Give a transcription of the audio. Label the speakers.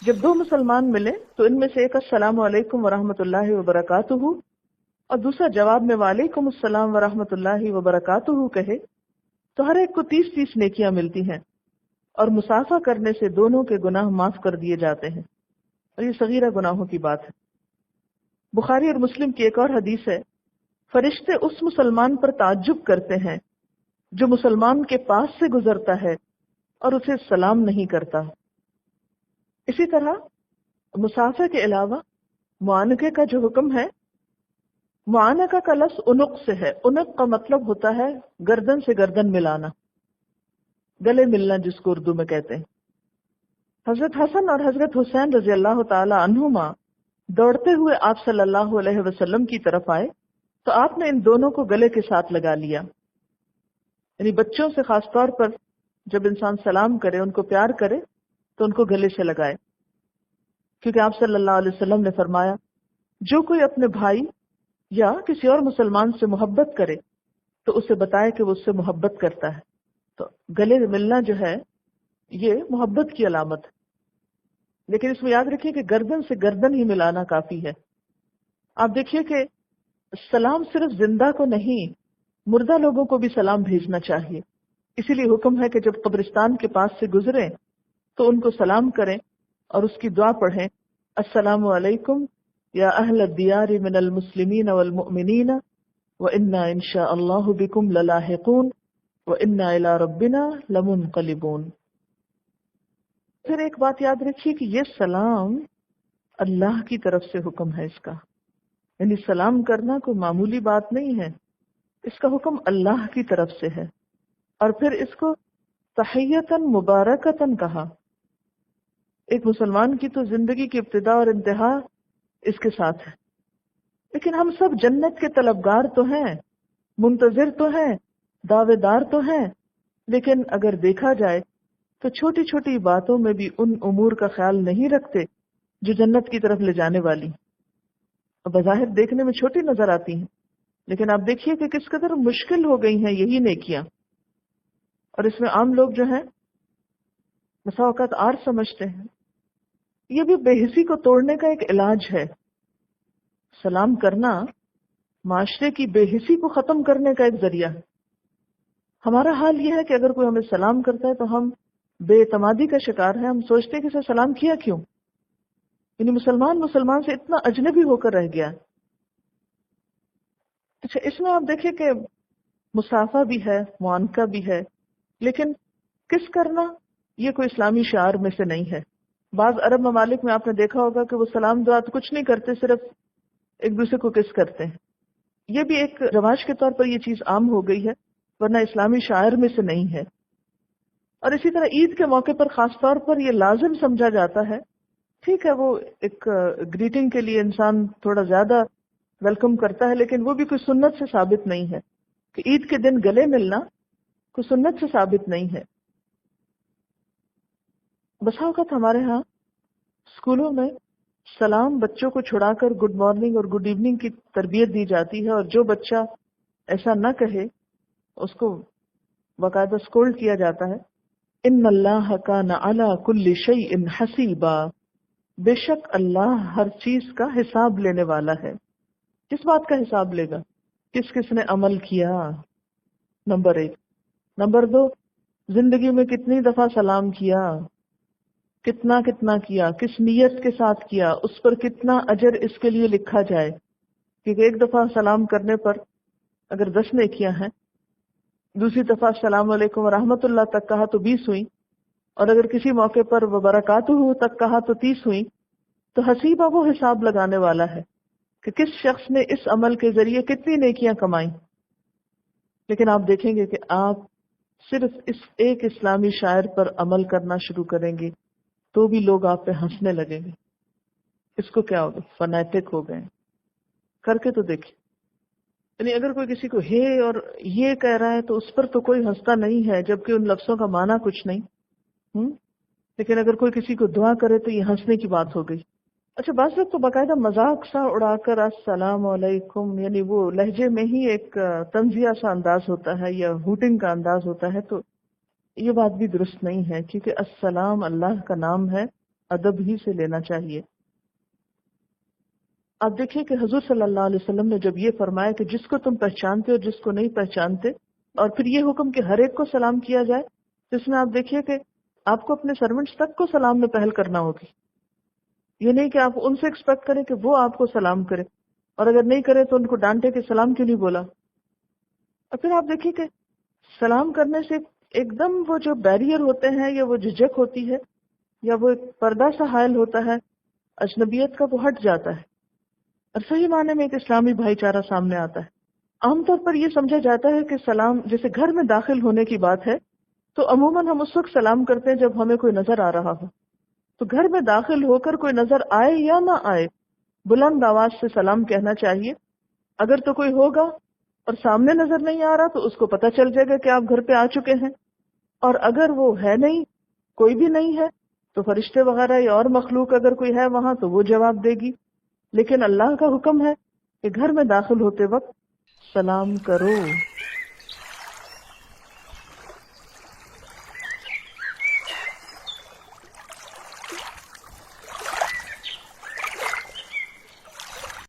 Speaker 1: جب دو مسلمان ملے تو ان میں سے ایک السلام علیکم ورحمۃ اللہ وبرکاتہ اور دوسرا جواب میں وعلیکم السلام ورحمۃ اللہ وبرکاتہ کہے تو ہر ایک کو 30 نیکیاں ملتی ہیں اور مصافحہ کرنے سے دونوں کے گناہ معاف کر دیے جاتے ہیں، اور یہ صغیرہ گناہوں کی بات ہے۔ بخاری اور مسلم کی ایک اور حدیث ہے، فرشتے اس مسلمان پر تعجب کرتے ہیں جو مسلمان کے پاس سے گزرتا ہے اور اسے سلام نہیں کرتا۔ اسی طرح مصافحہ کے علاوہ معانقے کا جو حکم ہے، معانقہ کا لفظ عنق سے ہے۔ عنق کا مطلب ہوتا ہے گردن سے گردن ملانا، گلے ملنا جس کو اردو میں کہتے ہیں۔ حضرت حسن اور حضرت حسین رضی اللہ تعالی عنہما دوڑتے ہوئے آپ صلی اللہ علیہ وسلم کی طرف آئے تو آپ نے ان دونوں کو گلے کے ساتھ لگا لیا۔ یعنی بچوں سے خاص طور پر جب انسان سلام کرے، ان کو پیار کرے تو ان کو گلے سے لگائے، کیونکہ آپ صلی اللہ علیہ وسلم نے فرمایا جو کوئی اپنے بھائی یا کسی اور مسلمان سے محبت کرے تو اسے بتائے کہ وہ اس سے محبت کرتا ہے۔ تو گلے ملنا جو ہے یہ محبت کی علامت ہے، لیکن اس میں یاد رکھیے کہ گردن سے گردن ہی ملانا کافی ہے۔ آپ دیکھیے کہ سلام صرف زندہ کو نہیں، مردہ لوگوں کو بھی سلام بھیجنا چاہیے۔ اسی لیے حکم ہے کہ جب قبرستان کے پاس سے گزریں تو ان کو سلام کریں اور اس کی دعا پڑھیں، السلام علیکم یا اہل الدیار من المسلمین والمؤمنین وإنا ان شاء اللہ بکم للاحقون وإنا الی ربنا لمنقلبون۔ پھر ایک بات یاد رکھیے کہ یہ سلام اللہ کی طرف سے حکم ہے، اس کا یعنی سلام کرنا کوئی معمولی بات نہیں ہے، اس کا حکم اللہ کی طرف سے ہے۔ اور پھر اس کو تحیتاً مبارکتاً کہا۔ ایک مسلمان کی تو زندگی کی ابتدا اور انتہا اس کے ساتھ ہے، لیکن ہم سب جنت کے طلبگار تو ہیں، منتظر تو ہیں، دعوے دار تو ہیں، لیکن اگر دیکھا جائے تو چھوٹی چھوٹی باتوں میں بھی ان امور کا خیال نہیں رکھتے جو جنت کی طرف لے جانے والی بظاہر دیکھنے میں چھوٹی نظر آتی ہیں، لیکن آپ دیکھیے کہ کس قدر مشکل ہو گئی ہیں یہی نیکیاں۔ اور اس میں عام لوگ جو ہیں بسا اوقات آر سمجھتے ہیں، یہ بھی بے حسی کو توڑنے کا ایک علاج ہے۔ سلام کرنا معاشرے کی بے حسی کو ختم کرنے کا ایک ذریعہ ہے۔ ہمارا حال یہ ہے کہ اگر کوئی ہمیں سلام کرتا ہے تو ہم بے اعتمادی کا شکار ہیں، ہم سوچتے ہیں کہ اسے سلام کیا کیوں، یعنی مسلمان سے اتنا اجنبی ہو کر رہ گیا۔ اچھا، اس میں آپ دیکھیں کہ مصافحہ بھی ہے، معانقہ بھی ہے، لیکن کس کرنا یہ کوئی اسلامی شعار میں سے نہیں ہے۔ بعض عرب ممالک میں آپ نے دیکھا ہوگا کہ وہ سلام دعا تو کچھ نہیں کرتے، صرف ایک دوسرے کو کس کرتے ہیں۔ یہ بھی ایک رواج کے طور پر یہ چیز عام ہو گئی ہے، ورنہ اسلامی شاعر میں سے نہیں ہے۔ اور اسی طرح عید کے موقع پر خاص طور پر یہ لازم سمجھا جاتا ہے، ٹھیک ہے وہ ایک گریٹنگ کے لیے انسان تھوڑا زیادہ ویلکم کرتا ہے، لیکن وہ بھی کوئی سنت سے ثابت نہیں ہے کہ عید کے دن گلے ملنا کوئی سنت سے ثابت نہیں ہے۔ بسا اوقات ہمارے ہاں اسکولوں میں سلام بچوں کو چھڑا کر گڈ مارننگ اور گڈ ایوننگ کی تربیت دی جاتی ہے، اور جو بچہ ایسا نہ کہے اس کو باقاعدہ اسکولڈ کیا جاتا ہے۔ ان اللہ کان علی کل شیء حسیبا، بے شک اللہ ہر چیز کا حساب لینے والا ہے۔ کس بات کا حساب لے گا؟ کس کس نے عمل کیا، نمبر 1۔ نمبر 2، زندگی میں کتنی دفعہ سلام کیا، کتنا کیا، کس نیت کے ساتھ کیا، اس پر کتنا اجر اس کے لیے لکھا جائے، کیونکہ ایک دفعہ سلام کرنے پر اگر 10 نیکیاں ہیں، دوسری دفعہ السلام علیکم ورحمۃ اللہ تک کہا تو 20 ہوئی، اور اگر کسی موقع پر وبرکاتہ تک کہا تو 30 ہوئی۔ تو حسیبہ وہ حساب لگانے والا ہے کہ کس شخص نے اس عمل کے ذریعے کتنی نیکیاں کمائیں۔ لیکن آپ دیکھیں گے کہ آپ صرف اس ایک اسلامی شاعر پر عمل کرنا شروع کریں گے تو بھی لوگ آپ پہ ہنسنے لگیں گے، اس کو کیا ہوگا، فنیٹک ہو گئے۔ کر کے تو دیکھیں، یعنی اگر کوئی کسی کو ہے اور یہ کہہ رہا ہے تو اس پر تو کوئی ہنستا نہیں ہے، جبکہ ان لفظوں کا معنی کچھ نہیں۔ لیکن اگر کوئی کسی کو دعا کرے تو یہ ہنسنے کی بات ہو گئی۔ اچھا، بعض لوگ تو باقاعدہ مذاق سا اڑا کر السلام علیکم، یعنی وہ لہجے میں ہی ایک طنزیہ سا انداز ہوتا ہے یا ہوٹنگ کا انداز ہوتا ہے، تو یہ بات بھی درست نہیں ہے، کیونکہ السلام اللہ کا نام ہے ادب ہی سے لینا چاہیے۔ آپ دیکھیں کہ حضور صلی اللہ علیہ وسلم نے جب یہ فرمایا کہ جس کو تم پہچانتے ہو جس کو نہیں پہچانتے، اور پھر یہ حکم کہ ہر ایک کو سلام کیا جائے، تو اس میں آپ دیکھیے کہ آپ کو اپنے سرونٹس تک کو سلام میں پہل کرنا ہوگی۔ یہ نہیں کہ آپ ان سے ایکسپیکٹ کریں کہ وہ آپ کو سلام کرے، اور اگر نہیں کرے تو ان کو ڈانٹے کہ سلام کیوں نہیں بولا۔ اور پھر آپ دیکھیے کہ سلام کرنے سے ایک دم وہ جو بیریئر ہوتے ہیں یا وہ جھجک ہوتی ہے یا وہ ایک پردہ سا حائل ہوتا ہے اجنبیت کا، وہ ہٹ جاتا ہے اور صحیح معنی میں ایک اسلامی بھائی چارہ سامنے آتا ہے۔ عام طور پر یہ سمجھا جاتا ہے کہ سلام جیسے گھر میں داخل ہونے کی بات ہے تو عموماً ہم اس وقت سلام کرتے ہیں جب ہمیں کوئی نظر آ رہا ہو۔ تو گھر میں داخل ہو کر کوئی نظر آئے یا نہ آئے، بلند آواز سے سلام کہنا چاہیے۔ اگر تو کوئی ہوگا اور سامنے نظر نہیں آ رہا تو اس کو پتہ چل جائے گا کہ آپ گھر پہ آ چکے ہیں، اور اگر وہ ہے نہیں، کوئی بھی نہیں ہے، تو فرشتے وغیرہ یا اور مخلوق اگر کوئی ہے وہاں تو وہ جواب دے گی۔ لیکن اللہ کا حکم ہے کہ گھر میں داخل ہوتے وقت سلام کرو۔